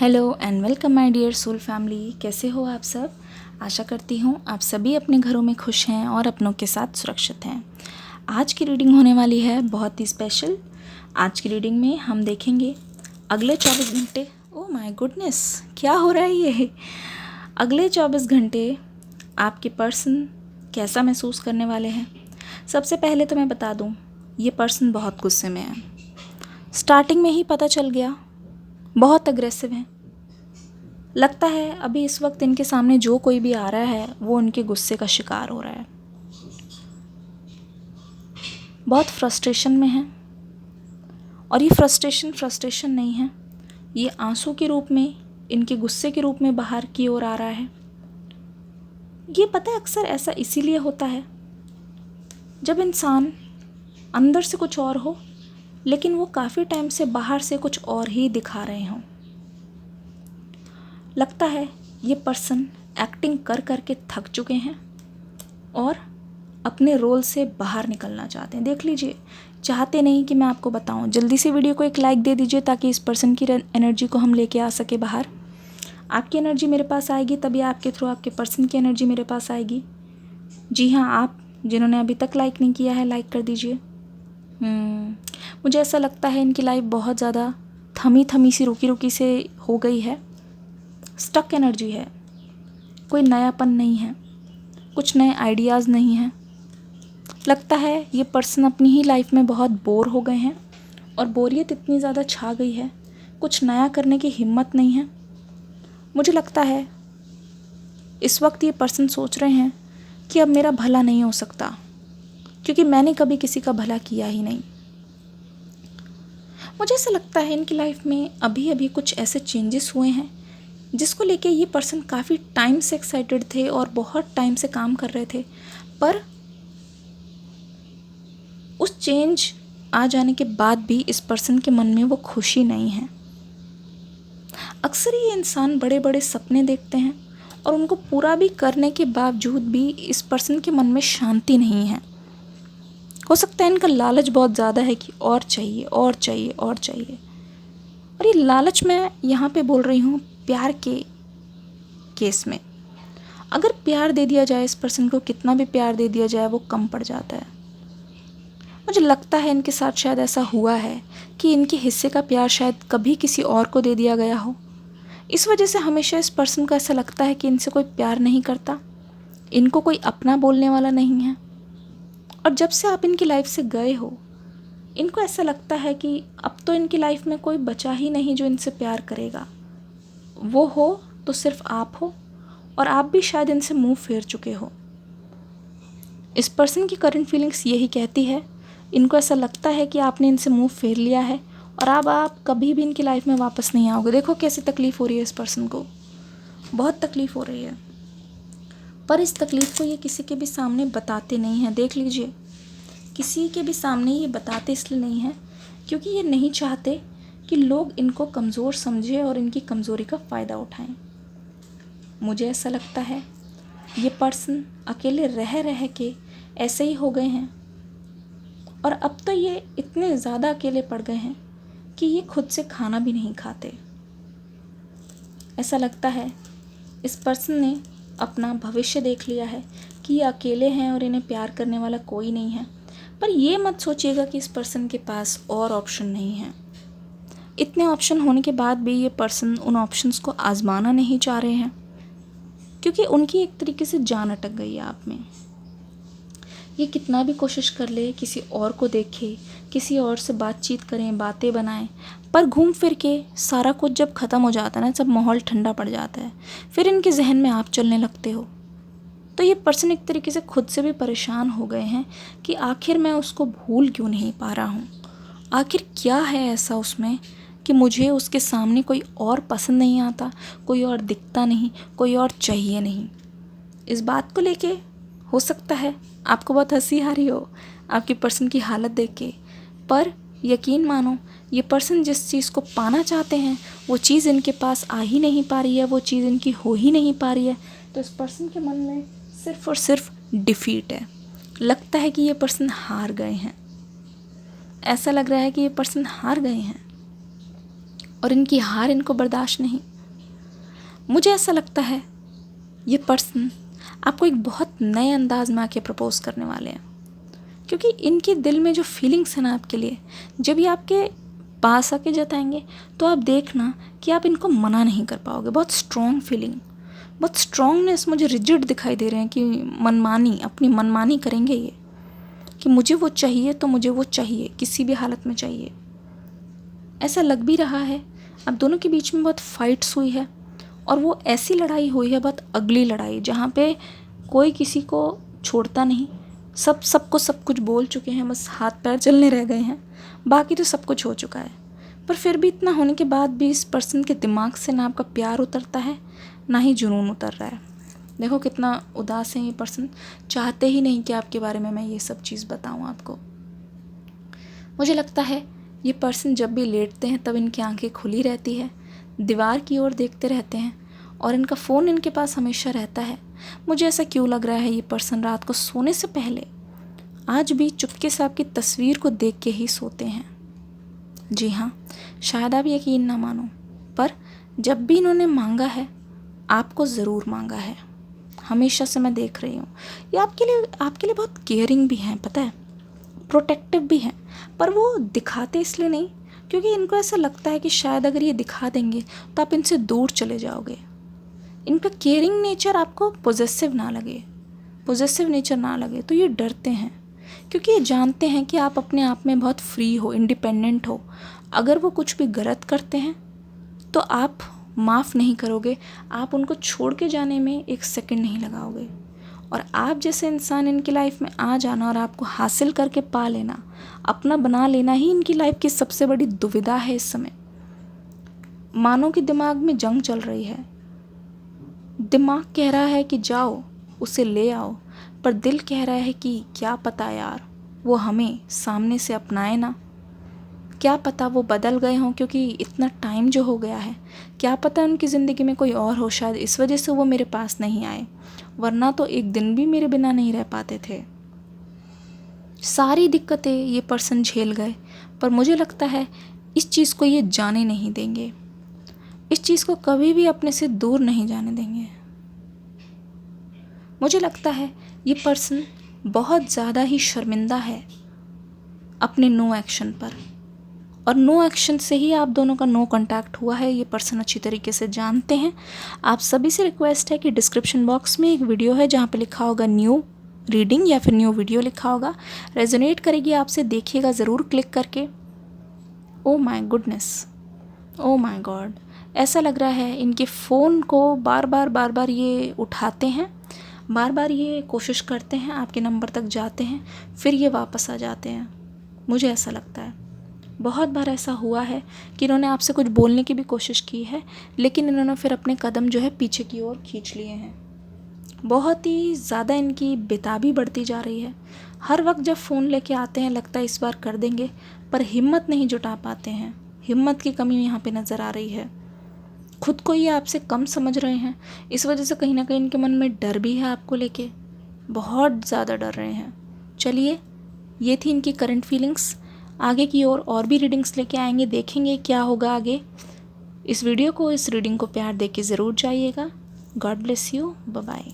Hello and welcome my dear soul family. कैसे हो आप सब? आशा करती हूँ आप सभी अपने घरों में खुश हैं और अपनों के साथ सुरक्षित हैं। आज की रीडिंग होने वाली है बहुत ही स्पेशल। आज की रीडिंग में हम देखेंगे अगले 24 घंटे। ओह माय गुडनेस, क्या हो रहा है ये? अगले 24 घंटे आपके पर्सन कैसा महसूस करने वाले हैं। सबसे पहले तो मैं बता दूँ, ये पर्सन बहुत गुस्से में है। स्टार्टिंग में ही पता चल गया, बहुत अग्रेसिव हैं। लगता है अभी इस वक्त इनके सामने जो कोई भी आ रहा है वो उनके गुस्से का शिकार हो रहा है। बहुत फ्रस्ट्रेशन में है और ये फ्रस्ट्रेशन नहीं है, ये आंसू के रूप में, इनके गुस्से के रूप में बाहर की ओर आ रहा है। ये पता है अक्सर ऐसा इसीलिए होता है जब इंसान अंदर से कुछ और हो लेकिन वो काफ़ी टाइम से बाहर से कुछ और ही दिखा रहे हों। लगता है ये पर्सन एक्टिंग कर कर के थक चुके हैं और अपने रोल से बाहर निकलना चाहते हैं। देख लीजिए, चाहते नहीं कि मैं आपको बताऊं। जल्दी से वीडियो को एक लाइक दे दीजिए ताकि इस पर्सन की एनर्जी को हम लेके आ सके बाहर। आपकी एनर्जी मेरे पास आएगी तभी आपके थ्रू आपके पर्सन की एनर्जी मेरे पास आएगी। जी हाँ, आप जिन्होंने अभी तक लाइक नहीं किया है लाइक कर दीजिए। मुझे ऐसा लगता है इनकी लाइफ बहुत ज़्यादा थमी थमी सी, रुकी रुकी से हो गई है। स्टक एनर्जी है, कोई नयापन नहीं है, कुछ नए आइडियाज़ नहीं हैं। लगता है ये पर्सन अपनी ही लाइफ में बहुत बोर हो गए हैं और बोरियत इतनी ज़्यादा छा गई है, कुछ नया करने की हिम्मत नहीं है। मुझे लगता है इस वक्त ये पर्सन सोच रहे हैं कि अब मेरा भला नहीं हो सकता क्योंकि मैंने कभी किसी का भला किया ही नहीं। मुझे ऐसा लगता है इनकी लाइफ में अभी अभी कुछ ऐसे चेंजेस हुए हैं जिसको लेके ये पर्सन काफ़ी टाइम से एक्साइटेड थे और बहुत टाइम से काम कर रहे थे, पर उस चेंज आ जाने के बाद भी इस पर्सन के मन में वो खुशी नहीं है। अक्सर ये इंसान बड़े बड़े सपने देखते हैं और उनको पूरा भी करने के बावजूद भी इस पर्सन के मन में शांति नहीं है। हो सकता है इनका लालच बहुत ज़्यादा है कि और चाहिए और चाहिए और चाहिए। और ये लालच मैं यहाँ पे बोल रही हूँ प्यार के केस में। अगर प्यार दे दिया जाए इस पर्सन को, कितना भी प्यार दे दिया जाए वो कम पड़ जाता है। मुझे लगता है इनके साथ शायद ऐसा हुआ है कि इनके हिस्से का प्यार शायद कभी किसी और को दे दिया गया हो। इस वजह से हमेशा इस पर्सन को ऐसा लगता है कि इनसे कोई प्यार नहीं करता, इनको कोई अपना बोलने वाला नहीं है। और जब से आप इनकी लाइफ से गए हो, इनको ऐसा लगता है कि अब तो इनकी लाइफ में कोई बचा ही नहीं जो इनसे प्यार करेगा। वो हो तो सिर्फ आप हो और आप भी शायद इनसे मुंह फेर चुके हो। इस पर्सन की करंट फीलिंग्स यही कहती है, इनको ऐसा लगता है कि आपने इनसे मुंह फेर लिया है और अब आप कभी भी इनकी लाइफ में वापस नहीं आओगे। देखो कैसी तकलीफ़ हो रही है इस पर्सन को, बहुत तकलीफ़ हो रही है, पर इस तकलीफ़ को ये किसी के भी सामने बताते नहीं हैं। देख लीजिए, किसी के भी सामने ये बताते इसलिए नहीं हैं क्योंकि ये नहीं चाहते कि लोग इनको कमज़ोर समझें और इनकी कमज़ोरी का फ़ायदा उठाएं। मुझे ऐसा लगता है ये पर्सन अकेले रह रह के ऐसे ही हो गए हैं और अब तो ये इतने ज़्यादा अकेले पड़ गए हैं कि ये खुद से खाना भी नहीं खाते। ऐसा लगता है इस पर्सन ने अपना भविष्य देख लिया है कि ये अकेले हैं और इन्हें प्यार करने वाला कोई नहीं है। पर ये मत सोचिएगा कि इस पर्सन के पास और ऑप्शन नहीं है। इतने ऑप्शन होने के बाद भी ये पर्सन उन ऑप्शंस को आजमाना नहीं चाह रहे हैं क्योंकि उनकी एक तरीके से जान अटक गई है आप में। ये कितना भी कोशिश कर ले, किसी और को देखे, किसी और से बातचीत करें, बातें बनाएं, पर घूम फिर के सारा कुछ जब ख़त्म हो जाता है ना, जब माहौल ठंडा पड़ जाता है, फिर इनके जहन में आप चलने लगते हो। तो ये पर्सन एक तरीके से खुद से भी परेशान हो गए हैं कि आखिर मैं उसको भूल क्यों नहीं पा रहा हूँ। आखिर क्या है ऐसा उसमें कि मुझे उसके सामने कोई और पसंद नहीं आता, कोई और दिखता नहीं, कोई और चाहिए नहीं। इस बात को लेके हो सकता है आपको बहुत हंसी आ रही हो आपकी पर्सन की हालत देख के, पर यकीन मानो ये पर्सन जिस चीज़ को पाना चाहते हैं वो चीज़ इनके पास आ ही नहीं पा रही है, वो चीज़ इनकी हो ही नहीं पा रही है। तो इस पर्सन के मन में सिर्फ और सिर्फ डिफ़ीट है। लगता है कि ये पर्सन हार गए हैं। ऐसा लग रहा है कि ये पर्सन हार गए हैं और इनकी हार इनको बर्दाश्त नहीं। मुझे ऐसा लगता है ये पर्सन आपको एक बहुत नए अंदाज में आके प्रपोज करने वाले हैं, क्योंकि इनके दिल में जो फीलिंग्स हैं ना आपके लिए, जब ये आपके पास आके जताएंगे तो आप देखना कि आप इनको मना नहीं कर पाओगे। बहुत स्ट्रॉन्ग फीलिंग, बहुत स्ट्रॉन्गनेस मुझे रिजिड दिखाई दे रहे हैं कि मनमानी, अपनी मनमानी करेंगे ये कि मुझे वो चाहिए तो मुझे वो चाहिए, किसी भी हालत में चाहिए। ऐसा लग भी रहा है अब दोनों के बीच में बहुत फाइट्स हुई है, और वो ऐसी लड़ाई हुई है, बहुत अगली लड़ाई, जहाँ पे कोई किसी को छोड़ता नहीं, सबको सब कुछ बोल चुके हैं, बस हाथ पैर चलने रह गए हैं, बाकी तो सब कुछ हो चुका है। पर फिर भी इतना होने के बाद भी इस पर्सन के दिमाग से ना आपका प्यार उतरता है, ना ही जुनून उतर रहा है। देखो कितना उदास है ये पर्सन, चाहते ही नहीं कि आपके बारे में मैं ये सब चीज़ बताऊँ आपको। मुझे लगता है ये पर्सन जब भी लेटते हैं तब इनकी आंखें खुली रहती है, दीवार की ओर देखते रहते हैं, और इनका फ़ोन इनके पास हमेशा रहता है। मुझे ऐसा क्यों लग रहा है ये पर्सन रात को सोने से पहले आज भी चुपके से आपकी तस्वीर को देख के ही सोते हैं। जी हाँ, शायद आप यकीन ना मानो, पर जब भी इन्होंने मांगा है आपको ज़रूर मांगा है। हमेशा से मैं देख रही हूँ ये आपके लिए बहुत केयरिंग भी हैं, पता है, प्रोटेक्टिव भी हैं, पर वो दिखाते इसलिए नहीं क्योंकि इनको ऐसा लगता है कि शायद अगर ये दिखा देंगे तो आप इनसे दूर चले जाओगे। इनका केयरिंग नेचर आपको पॉजेसिव नेचर ना लगे, तो ये डरते हैं क्योंकि ये जानते हैं कि आप अपने आप में बहुत फ्री हो, इंडिपेंडेंट हो। अगर वो कुछ भी गलत करते हैं तो आप माफ़ नहीं करोगे, आप उनको छोड़ के जाने में एक सेकंड नहीं लगाओगे। और आप जैसे इंसान इनकी लाइफ में आ जाना और आपको हासिल करके पा लेना, अपना बना लेना ही इनकी लाइफ की सबसे बड़ी दुविधा है इस समय। मानो कि दिमाग में जंग चल रही है, दिमाग कह रहा है कि जाओ उसे ले आओ, पर दिल कह रहा है कि क्या पता यार वो हमें सामने से अपनाए ना, क्या पता वो बदल गए हों क्योंकि इतना टाइम जो हो गया है, क्या पता उनकी ज़िंदगी में कोई और हो, शायद इस वजह से वो मेरे पास नहीं आए, वरना तो एक दिन भी मेरे बिना नहीं रह पाते थे। सारी दिक्कतें ये पर्सन झेल गए, पर मुझे लगता है इस चीज़ को ये जाने नहीं देंगे, इस चीज़ को कभी भी अपने से दूर नहीं जाने देंगे। मुझे लगता है ये पर्सन बहुत ज़्यादा ही शर्मिंदा है अपने नो एक्शन पर, और नो एक्शन से ही आप दोनों का नो कांटेक्ट हुआ है, ये पर्सन अच्छी तरीके से जानते हैं। आप सभी से रिक्वेस्ट है कि डिस्क्रिप्शन बॉक्स में एक वीडियो है जहाँ पे लिखा होगा न्यू रीडिंग या फिर न्यू वीडियो लिखा होगा, रेजोनेट करेगी आपसे, देखिएगा ज़रूर क्लिक करके। Oh my goodness, oh my God, ऐसा लग रहा है इनके फ़ोन को बार बार ये उठाते हैं, बार बार ये कोशिश करते हैं, आपके नंबर तक जाते हैं, फिर ये वापस आ जाते हैं। मुझे ऐसा लगता है बहुत बार ऐसा हुआ है कि इन्होंने आपसे कुछ बोलने की भी कोशिश की है, लेकिन इन्होंने फिर अपने कदम जो है पीछे की ओर खींच लिए हैं। बहुत ही ज़्यादा इनकी बेताबी बढ़ती जा रही है। हर वक्त जब फ़ोन लेके आते हैं लगता है इस बार कर देंगे, पर हिम्मत नहीं जुटा पाते हैं, हिम्मत की कमी यहाँ पे नज़र आ रही है। खुद को ये आपसे कम समझ रहे हैं, इस वजह से कहीं ना कहीं इनके मन में डर भी है आपको लेके, बहुत ज़्यादा डर रहे हैं। चलिए, ये थी इनकी करंट फीलिंग्स। आगे की ओर और भी रीडिंग्स लेके आएंगे, देखेंगे क्या होगा आगे। इस रीडिंग को प्यार दे के ज़रूर जाइएगा। God bless you, bye bye.